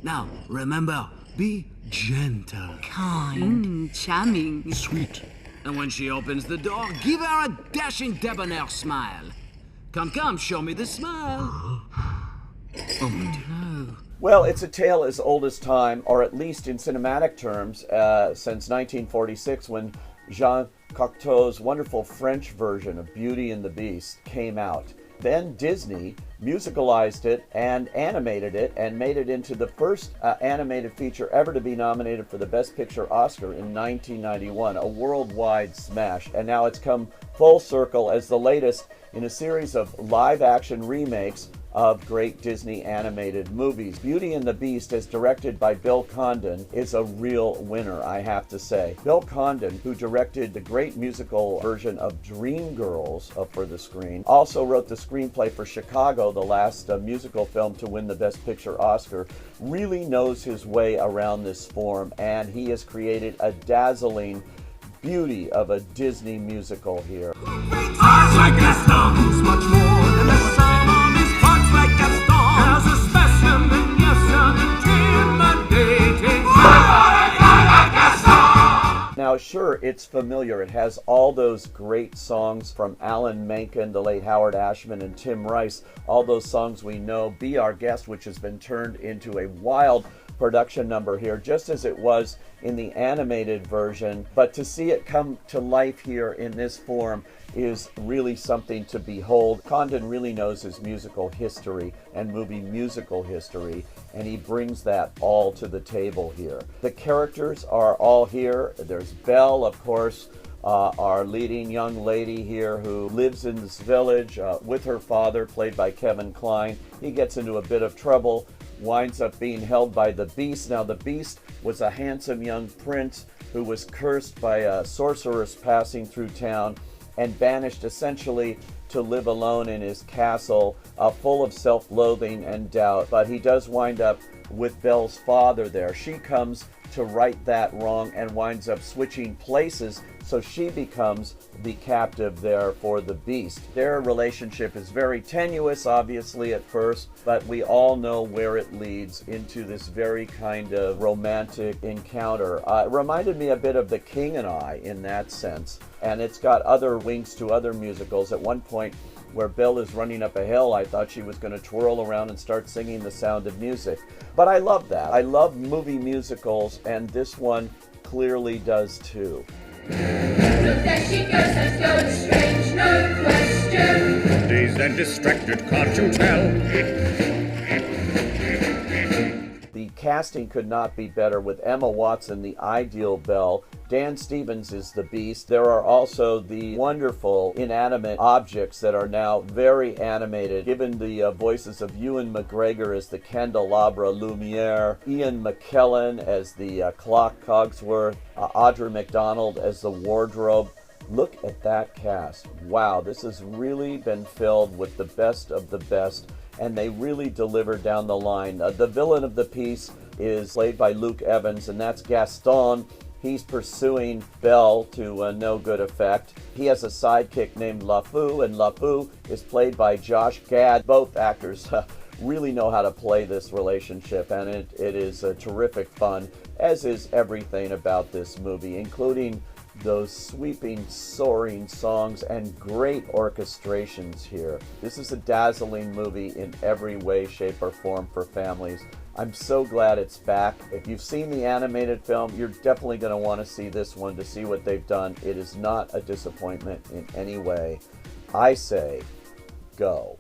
Now, remember, be gentle. Kind. Charming. Sweet. And when she opens the door, give her a dashing debonair smile. Come, show me the smile. Well, it's a tale as old as time, or at least in cinematic terms, since 1946 when Jean Cocteau's wonderful French version of Beauty and the Beast came out. Then Disney musicalized it and animated it and made it into the first animated feature ever to be nominated for the Best Picture Oscar in 1991, a worldwide smash. And now it's come full circle as the latest in a series of live-action remakes of great Disney animated movies. Beauty and the Beast, as directed by Bill Condon, is a real winner, I have to say. Bill Condon, who directed the great musical version of Dreamgirls for the screen, also wrote the screenplay for Chicago, the last musical film to win the Best Picture Oscar, really knows his way around this form, and he has created a dazzling beauty of a Disney musical here. Hearts like Gaston, much more than the sun on his hearts like Gaston. As a specimen, yes, an intimidating. Gaston. Now, sure, it's familiar. It has all those great songs from Alan Menken, the late Howard Ashman, and Tim Rice. All those songs we know. Be Our Guest, which has been turned into a wild production number here, just as it was in the animated version. But to see it come to life here in this form is really something to behold. Condon really knows his musical history and movie musical history, and he brings that all to the table here. The characters are all here. There's Belle, of course, our leading young lady here who lives in this village with her father, played by Kevin Kline. He gets into a bit of trouble, winds up being held by the Beast. Now, the Beast was a handsome young prince who was cursed by a sorceress passing through town and banished essentially to live alone in his castle, full of self-loathing and doubt. But he does wind up with Belle's father there. She comes to right that wrong and winds up switching places, so she becomes the captive there for the Beast. Their relationship is very tenuous, obviously, at first, but we all know where it leads into this very kind of romantic encounter. It reminded me a bit of The King and I in that sense, and it's got other winks to other musicals. At one point, where Belle is running up a hill, I thought she was going to twirl around and start singing The Sound of Music. But I love that. I love movie musicals, and this one clearly does too. Look, there she goes, let's go, strange, no question. Dazed and distracted, can't you tell? The casting could not be better, with Emma Watson, the ideal Belle. Dan Stevens is the Beast. There are also the wonderful inanimate objects that are now very animated, given the voices of Ewan McGregor as the candelabra Lumiere, Ian McKellen as the clock Cogsworth, Audra McDonald as the wardrobe. Look at that cast. Wow, this has really been filled with the best of the best, and they really deliver down the line. The villain of the piece is played by Luke Evans, and that's Gaston. He's pursuing Belle to no good effect. He has a sidekick named LaFou, and LaFou is played by Josh Gad. Both actors really know how to play this relationship, and it is terrific fun, as is everything about this movie, including those sweeping, soaring songs and great orchestrations here. This is a dazzling movie in every way, shape, or form for families. I'm so glad it's back. If you've seen the animated film, you're definitely going to want to see this one to see what they've done. It is not a disappointment in any way. I say, go.